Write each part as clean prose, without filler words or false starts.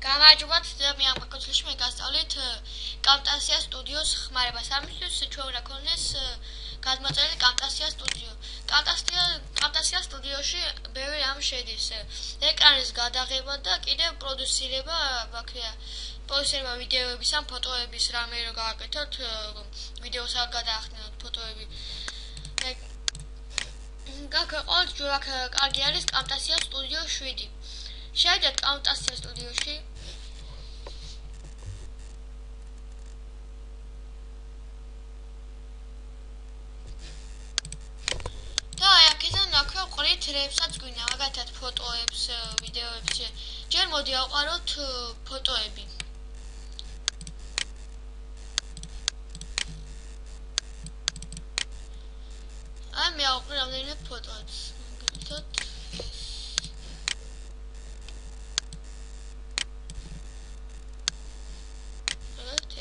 გამარჯობათ, მე ამ კონსოლში მე გასწავლით Camtasia Studios ხმარებას. ამისთვის ჩვენ უნდა გქონდეს გადმოწერილი Camtasia Studio. Camtasia Studio-ში ბევრი რამ შედის. ეკრანის გადაღება და კიდევ პროდუცირება, პროდუცირება ვიდეოების ან ფოტოების რამე რო გააკეთოთ, ვიდეოს არ გადაახდენოთ ფოტოები. გაკეთოთ კარგი არის Camtasia Studio 7. შევიდეთ Camtasia Studio-ში. და აქედან აქვე ყრით რებსაც გვინდა, მაგალითად ფოტოებს, ვიდეოებს. ჯერ მოდი ავყაროთ ფოტოები. მე ავყრი რამდენიმე ფოტოებს. მაგალითად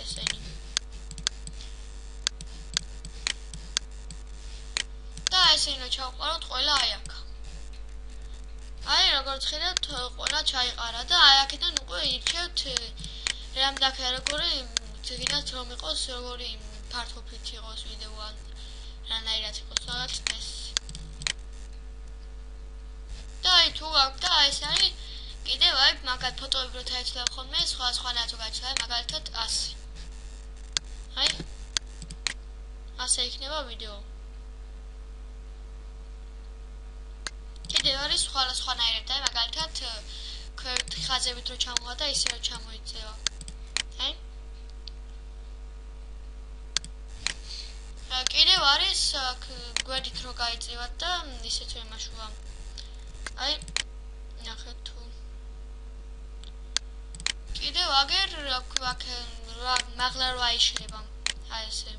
ესენი. და ესენი ჩავყაროთ ყველა აი აქ. აი როგორც ხედავთ, ყველა ჩაიყარა და აი აქედან უკვე ირჩევთ რამ დაქა როგორი ძგინათ რომ იყოს, როგორი ფართობით იყოს ვიდეო ან რანაირად იყოს რაღაც ეს. და აი თუ აქვს და ეს არის კიდევ აი მაგათ ფოტოები რო დაეცლებ ხოლმე, სხვადასხვანაირად რო გაიცლებ, მაგალითად ასე. აი ასე იქნება ვიდეო. კიდევ არის სხვადასხვანაირად, აი მაგალითად ხაზებით რო ჩამოვა და ისე რო ჩამოიწევა. აი კიდევ არის გვერდით რო გაიწევათ და ისეთ იმაშუა. აი ნახეთ თუ კიდევ აგერ მაღლა რო აიშლება. აი ესე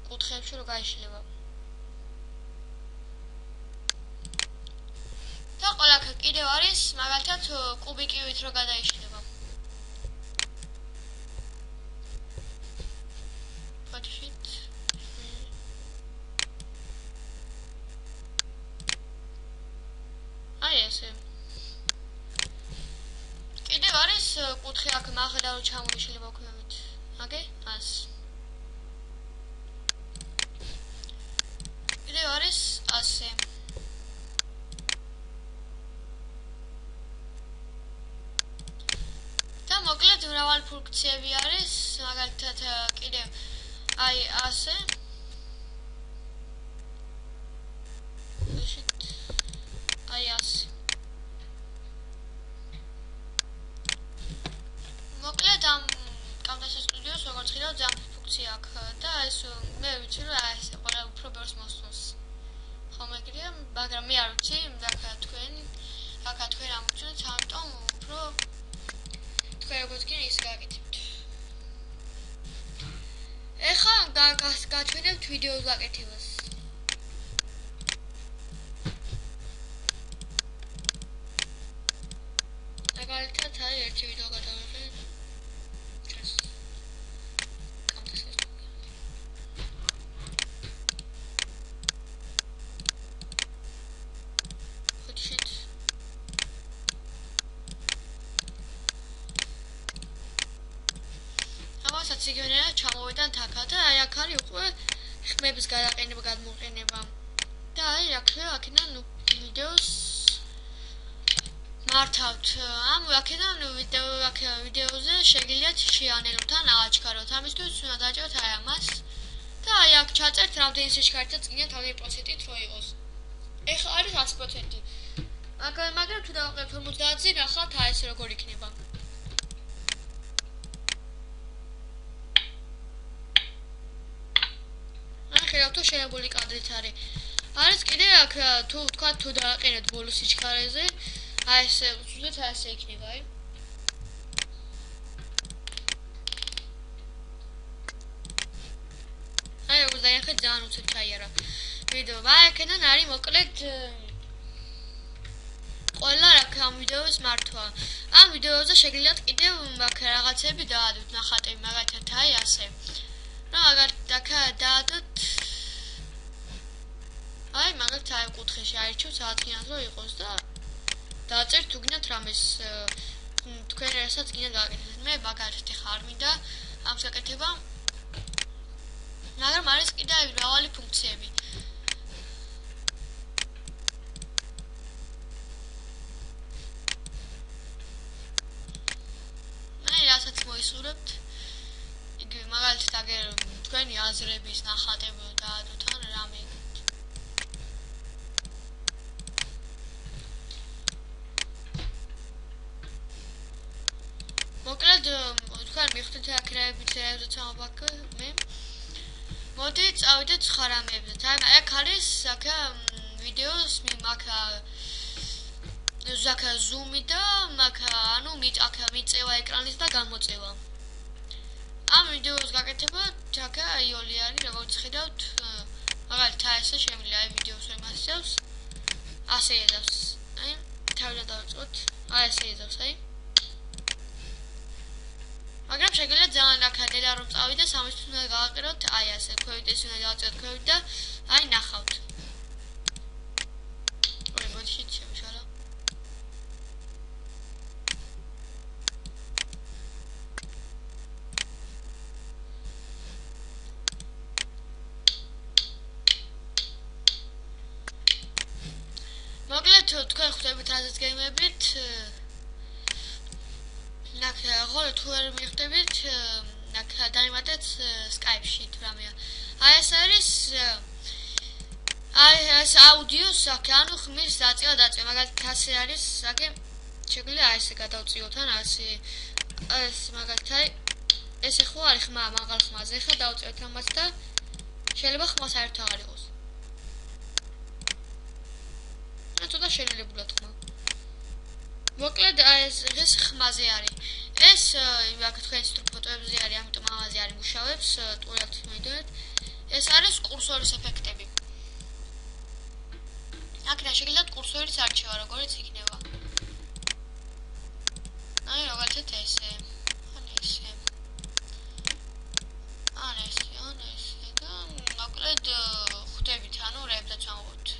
კუთხეებში რო გაიშლება. და ყველა კიდევ არის მაგალითად კუბიკივით რო გადაიშლება. ფოტოშით აი ესე. კიდევ არის კუთხე აქ მაღლა რო ჩამოიშლება ქვევით. აგე ას. კიდევ არის ასე. და მოკლედ მრავალი ფუნქციები არის, მაგალითად კიდევ აი ასე. აი ასე. მოკლედ ამ Camtasia Studios როგორც ხედავთ ძალიან ფუნქცია აქვს და ეს მე ვიცი რომ აი ესე ყველა უფრო ბევრს მოსწონს. ხომ ეგრეა, მაგრამ მე არ ვიცი, რაკა თქვენ ამ უჩვენეთ, ამიტომ უფრო თქვენ როგორც კი ის გააკეთებთ. ეხლა გაჩვენებთ ვიდეოს გაკეთებას. მაგალითად აი ერთი ვიდეო გადავიღე. სიგნალს ჩამოვედან თაქა და აი აქ არის უკვე ხმების გადაყენება, გადმოყენება. და აი აქედან ვიდეოს მართავთ. აქედან ვიდეოზე შეგიძლიათ შეანელოთ ან ააჩქაროთ. ამისთვის უნდა დაჭეროთ აი ამას. და აი აქ ჩაწერთ რამდენი სიჩქარით წინათ რამდენი პროცენტით რო იყოს. ეხლა არის 100%. მაგრამ თუ დავაყენებთ 50-ზე, ნახავთ აი ეს როგორ იქნება. ხედავთ თუ შეებული კადრით არის. არის კიდევ აქ თუ თქვა თუ დააყენეთ ბოლო სიჩქარეზე, აი ესე უცუდეთ აი ესე იქნება, აი. აი როგორ დაიხეთ ძალიან უცებ ჩაიარა ვიდეო. აი აქედან არის მოკლედ ყველა ამ ვიდეოს მართვა. ამ ვიდეოზე შეგიძლიათ კიდევ რაღაცები დაადოთ, ნახატები, მაგალითად აი ასე. მაგალითად აქ დაადოთ აი მაგალითად აი კუთხეში აირჩევთ სადღაც რო იყოს და დააწერთ თუ გინდათ რამეს თქვენ რასაც კიდე გააკეთეთ. მე მაგალითად ხარ არ მინდა ამს გაკეთება. მაგრამ არის კიდე მრავალი ფუნქციები. რასაც მოისურვებთ იგი მაგალითად აგერ თქვენი აზრების ნახატები დაადოთ ან რამე მოკლედ თქვენ მიხდით აკრეებით რეზოლუცია მე მოდი წავიდეთ სხვა რამეებზე აქ არის აქ ვიდეოს აქ ზაკა ზუმი და ანუ მიწევა ეკრანის და გამოწევა. ამ ვიდეოს გაკეთება ჩაკა იოლი არის, როგორც ხედავთ, მაგალითად ესე შემიძლია ვიდეოს ემასწევს. ასე ეძავს. აი, თავიდან დავიწყოთ. აი ესე ეძავს, აი. მაგრამ შეგიძლიათ ძალიან აქადელა რომ წავიდეთ, ამისთვის უნდა გავაკეთოთ აი ასე, ქვევით უნდა დავწეროთ ქვევით და აი ნახავთ. ორი ბოდიშით შემიშალა. მოკლედ თქვენ ხვდებით რაზეც გემებით ნახ ხოლმე თუ ვერ მიხვდებით ნახ დაიმატეთ Skype-ში თუ რამეა აი ეს არის აი ეს აუდიოს აქ ანუ ხმის დაწევა მაგალითად ასე არის აქ შეგვიძლია აი ესე გადავწიოთ ან ასე ეს მაგალითად ესე ხო არის ხმა მაღალ ხმაზე ხა დავწევთ ამას და შეიძლება ხმა საერთოდ არ იყოს ცოტა შეიძლება ხმა მოკლედ ეს ხმაზე არის ეს აქ თქვენ ფოტოებზე არის ამიტომ ამაზე არის მუშაობს ტყუილად მიდეთ ეს არის კურსორის ეფექტები აქ შეგიძლიათ კურსორის არჩევა როგორიც იქნება აი მაგალითად ესე ან ესე და მოკლედ ხვდებით ანუ რებდა ჩავოთ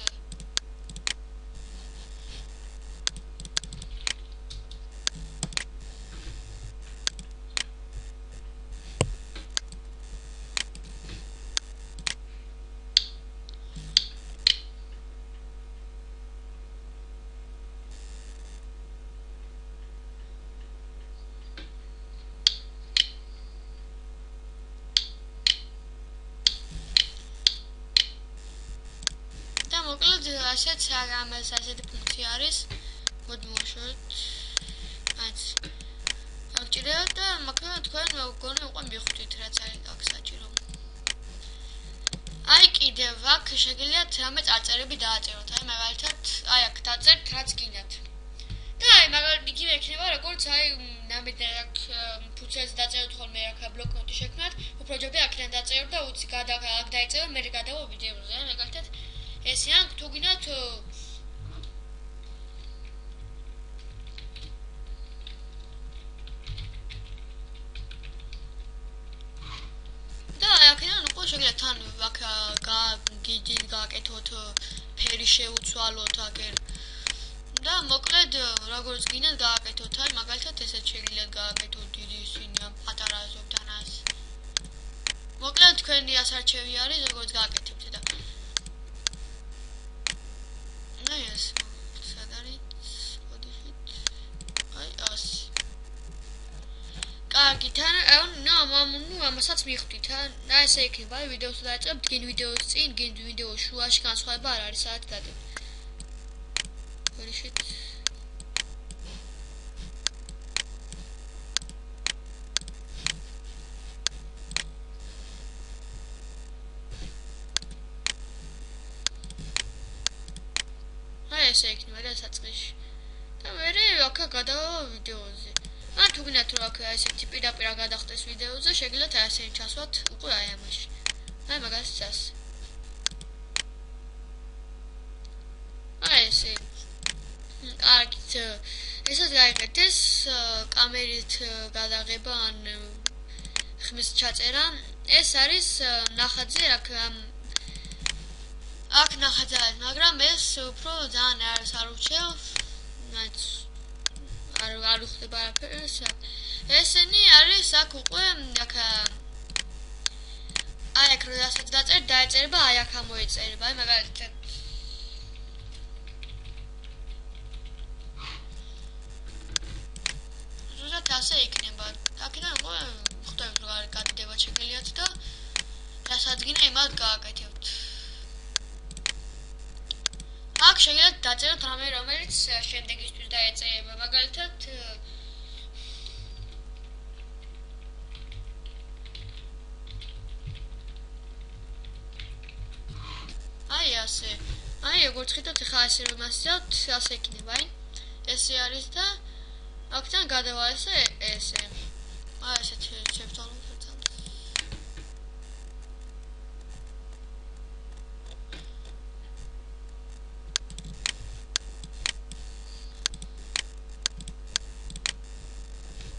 მოკლედ ასეც ამას ასეთი ფუნქცია არის მოდი მოვშოროთ აიც აღჭირდება და მაგრამ თქვენ მოგონი უკვე მიხვდით რაც არის აქ საჭირო აი კიდევ აქ შეგიძლიათ რამე წარწერები დააწეროთ აი მაგალითად აი აქ დაწერთ რაც გინდათ და აი მაგალითად იგივე ექნება როგორც აი ნამდვილად აქ ფუცელს დაწეროთ ხოლმე აქ ბლოკნოტი შექმნათ უბრალოდ აქედან დაწეროთ და უცი აქ დაეწერო მე გადავა ვიდეოზე აი მაგალითად ესე ან თუ გინდათ და აქედან უკვე შეგიძლიათ თან აქ გიჯით გააკეთოთ ფერი შეუცვალოთ აგერ და მოკლედ როგორც გინდათ გააკეთოთ აი მაგალითად ესეც შეგიძლიათ გააკეთოთ დიდი ისინი ამ პატარა ზოგთან ას მოკლედ თქვენი ასარჩევი არის როგორც გააკეთებთ და Yes, Gitana, no, amaსაც მიხვდით, და ესე იქნება, ვიდეოს დაიწყებთ, გინ ვიდეოს წინ, გინ ვიდეოს შუაში განსხვავება არ არის, სადაც დადებთ. ვერიშით. ესე იქნება დასაწყისში. და მე აქ გადავა ვიდეოზე. ან თუ გინდათ რომ აქ ესეთი პირდაპირ გადახდეს ვიდეოზე, შეგიძლიათ ასე ჩასვათ უკვე აი ამაში. აი მაგას ასე. აი ესე. კარგით. ესაც გაიგეთ ეს კამერით გადაღება ან ხმის ჩაწერა. ეს არის ნახატზე აქ ნახატად, მაგრამ ეს უფრო ძალიან არის არ უჩევ. არ უხდება არაფერი. ესენი არის აქ უკვე აქ აი აქ როდესაც დაწერთ დაეწერება აი აქ ამოეწერება აი მაგალითად ზუსტად ასე იქნება აქედან უკვე ხვდებით რომ არ გადიდება შეგიძლიათ და რასაც გინდა იმად გააკეთებთ აქ შეგიძლიათ დაწეროთ რამე რომელიც შემდეგისთვის დაეწერება მაგალითად აი ასე აი როგორც ხედავთ ახლა ასე რომ ასწავლთ ასე იქნება აი ესე არის და აქედან გადავა ესე ესე აი ესეთ შევთვალოთ ერთად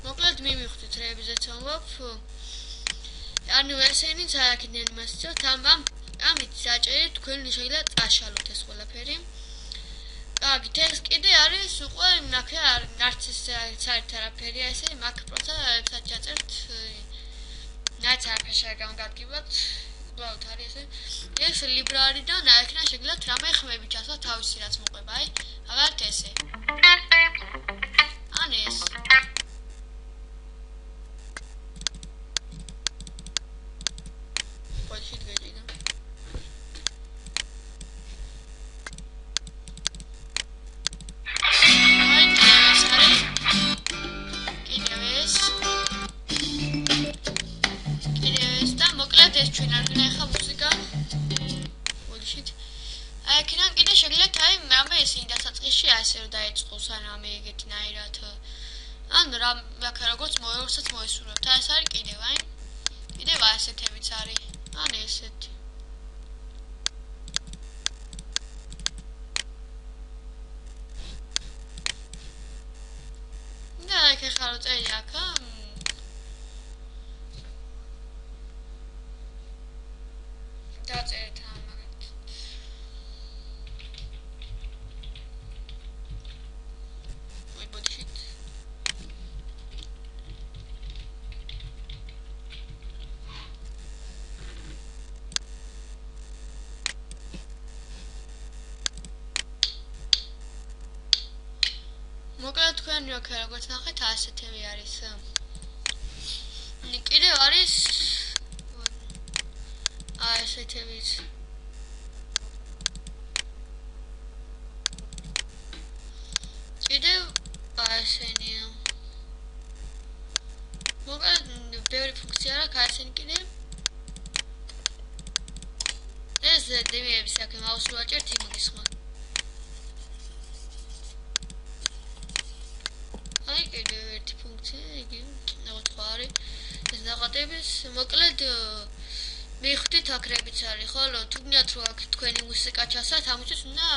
მოკლედ მივხვდით რებიზეც ამბობ ანუ ესენიც არ აქედან მასწავლთ ამით საჭიროა თქვენ შეიძლება წაშალოთ ეს ყველაფერი. კარგით, ეს კიდე არის უკვე ნახე არც საერთოდ არაფერია ესე, მაგ პროცესებს ჩაწერთ. რაც არაფერს არ გამგადგებათ. უბრალოდ არის ესე. ეს ლიბრარიდან აიქნა შეგიძლიათ რამე ხმები ჩასვათ თავისი რაც მოყვება, აი. მაგალითად ესე. ან ეს. ჩვენ არ გინდა ახლა მუსიკა. ვოლშით. აი აქედან კიდე შეგიძლიათ აი რამე ისინი დასაწყისში ასე რომ დაეწყოს ან რამე ეგეთნაირად. ან რა როგორც როცა მოესურვებთ. აი ეს არის კიდევ აი. კიდევ ასეთებიც არის. ან ესეთი. და აქ ახლა რო წელი აქ დაწერეთ ამაგად. ვიბოდით. მოკლედ თქვენ როგორც ნახეთ ასეთები არის. კიდევ არის აი ესეთებიც კიდევ ესენია მოკლედ ბევრი ფუნქცია აქვს ესენი კიდევ ეს დევიების აქ მაუსი ვაჭერთ იმის ხმა აი კიდევ ერთი ფუნქცია იგი რაღაც სხვა არის ეს დაღადების მოკლედ მიხდით აქრებიც არის, ხოლო თუ გინდათ რომ აქ თქვენი მუსიკა ჩასვათ, ამისთვის უნდა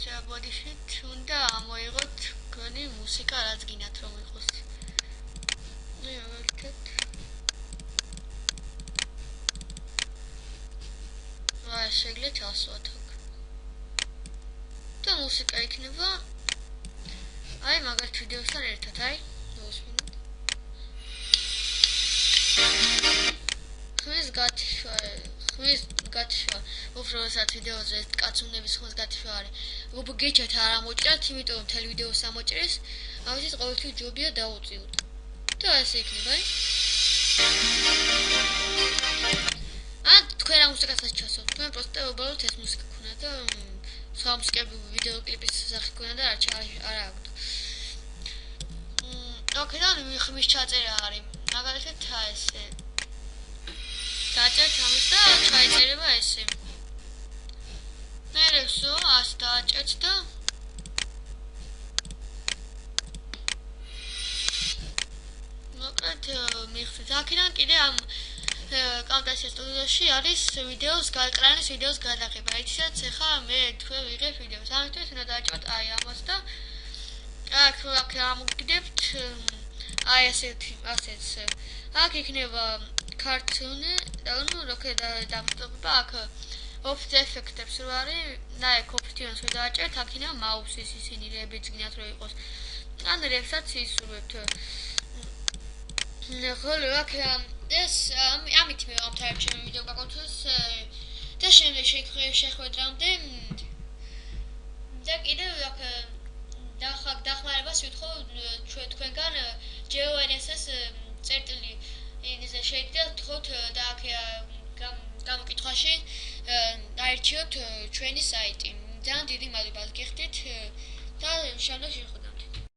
შეგბოდიშით, უნდა ამოიღოთ თქვენი მუსიკა, რაც გინდათ რომ იყოს. აი, მაგალითად. აი, შეგიძლიათ ჩასვათ აქ. და მუსიკა იქნება აი, მაგალითად ვიდეოსთან ერთად, აი, მოусმინოთ. ხმის გათიშვა უბრალოდ ვიდეოზე კაცუნების ხმის გათიშვა არის უფრო გეჩათ არ ამოჭრათ იმიტომ რომ მთელი ვიდეოს ამოჭრეს ამისთვის ყოველთვის ჯობია დაუწიოთ და ასე იქნება აი თქვენ რა მუსიკასაც ჩასვათ თქვენ პროსტა უბრალოდ ეს მუსიკა ქონა და სხვა მუსიკები ვიდეო კლიპის სახე ქონა და არა აქვს აქედან ხმის ჩაწერა არის მაგალითად ესე დაჭერთ ამის და ჩაიწერება ესე. მერე ვსო, ასე დააჭერთ და მოკლედ მიხდით. აქედან კიდე ამ კამტასია სტუდიაში არის ვიდეოს გაეკრანის ვიდეოს გადაღება. ისიც ახლა მე თქვენ ვიღებ ვიდეოს. ამიტომ უნდა დააჭერთ აი ამას და აქ ამოგდებთ აი ასეც. აქ იქნება ქართული და ნუ როქე დამტობა აქ ოფის ეფექტებს რო არის და აქ ოფიტიონს რო დააჭერთ აქ ინა მაუსის ისინი რებიც გინათ რომ იყოს ან რეებსაც ისურვებთ. ხოლო აქ ეს ამით მე ვამთავრებ ჩემი ვიდეო გაკეთებას და შემდეგ შეხვედრამდე და კიდევ აქ დახმარებას ვითხოვ თქვენგან GeoNSS წერტილი შეიძლება თხოვთ და აქ გამოკითხვაში დაერჩიოთ ჩვენი საიტი. ძალიან დიდი მადლობა გიხდით და შემდეგ შეხვდებით.